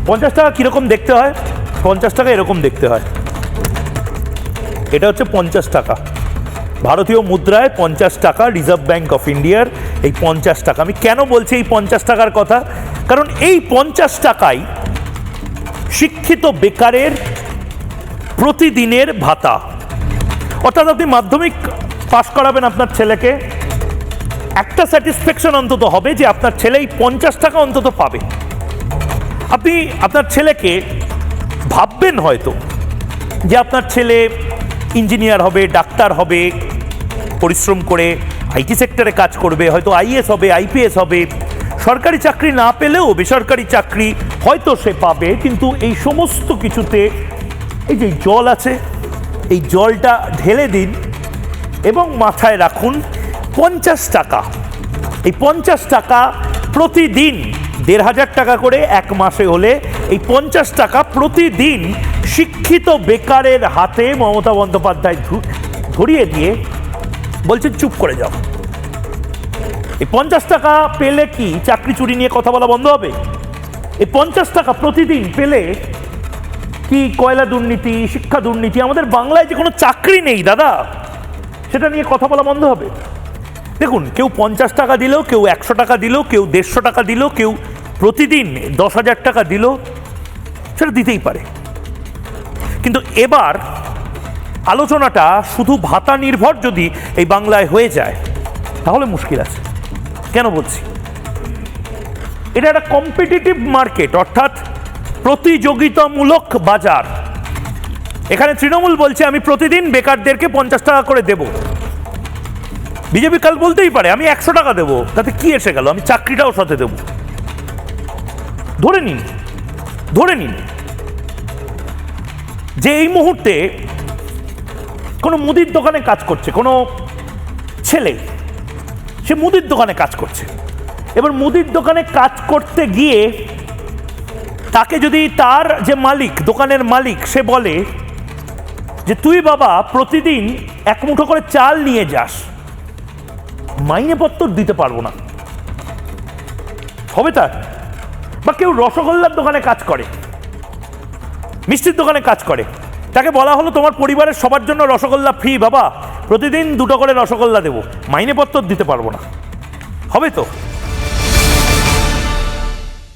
50 টাকা কীরকম দেখতে হয়? 50 টাকা এরকম দেখতে হয়। এটা হচ্ছে 50 টাকা, ভারতীয় মুদ্রায় 50 টাকা, রিজার্ভ ব্যাঙ্ক অফ ইন্ডিয়ার এই 50 টাকা। আমি কেন বলছি এই 50 টাকার কথা? কারণ এই 50 টাকাই শিক্ষিত বেকারের প্রতিদিনের ভাতা। অর্থাৎ আপনি মাধ্যমিক পাশ করাবেন আপনার ছেলেকে, একটা স্যাটিসফ্যাকশন অন্তত হবে যে আপনার ছেলে এই 50 টাকা অন্তত পাবে। আপনি আপনার ছেলেকে ভাববেন হয়তো যে আপনার ছেলে ইঞ্জিনিয়ার হবে, ডাক্তার হবে, পরিশ্রম করে আইটি সেক্টরে কাজ করবে, হয়তো আইএএস হবে, আইপিএস হবে, সরকারি চাকরি না পেলেও বেসরকারি চাকরি হয়তো সে পাবে। কিন্তু এই সমস্ত কিছুতে এই যে জল আছে, এই জলটা ঢেলে দিন এবং মাথায় রাখুন 50 টাকা। এই 50 টাকা প্রতিদিন 1500 টাকা করে এক মাসে হলে এই 50 টাকা প্রতিদিন শিক্ষিত বেকারের হাতে মমতা বন্দ্যোপাধ্যায় ধরিয়ে দিয়ে বলছেন চুপ করে যাও। এই 50 টাকা পেলে কি চাকরি চুরি নিয়ে কথা বলা বন্ধ হবে? এই 50 টাকা প্রতিদিন পেলে কি কয়লা দুর্নীতি, শিক্ষা দুর্নীতি, আমাদের বাংলায় যে কোনো চাকরি নেই দাদা, সেটা নিয়ে কথা বলা বন্ধ হবে? দেখুন, কেউ 50 টাকা দিল, কেউ 100 টাকা দিল, কেউ 150 টাকা দিল, কেউ প্রতিদিন 10,000 টাকা দিল, সেটা দিতেই পারে। কিন্তু এবার আলোচনাটা শুধু ভাতা নির্ভর যদি এই বাংলায় হয়ে যায় তাহলে মুশকিল আছে। কেন বলছি? এটা একটা কম্পিটিটিভ মার্কেট, অর্থাৎ প্রতিযোগিতামূলক বাজার। এখানে তৃণমূল বলছে আমি প্রতিদিন বেকারদেরকে 50 টাকা করে দেব। বিজেপি কাল বলতেই পারে আমি 100 টাকা দেবো, তাতে কি এসে গেল, আমি চাকরিটাও সাথে দেব। ধরে নিন যে এই মুহূর্তে কোনো মুদির দোকানে কাজ করছে কোনো ছেলে, সে মুদির দোকানে কাজ করছে। এবার মুদির দোকানে কাজ করতে গিয়ে তাকে যদি তার যে মালিক, দোকানের মালিক, সে বলে যে তুই বাবা প্রতিদিন 1 মুঠো করে চাল নিয়ে যাস, মাইনেপত্র দিতে পারবো না, হবে তার? বা কেউ রসগোল্লার দোকানে কাজ করে, মিষ্টির দোকানে কাজ করে, তাকে বলা হলো তোমার পরিবারের সবার জন্য রসগোল্লা ফ্রি বাবা, প্রতিদিন 2টো করে রসগোল্লা দেবো, মাইনেপত্র দিতে পারবো না, হবে তো?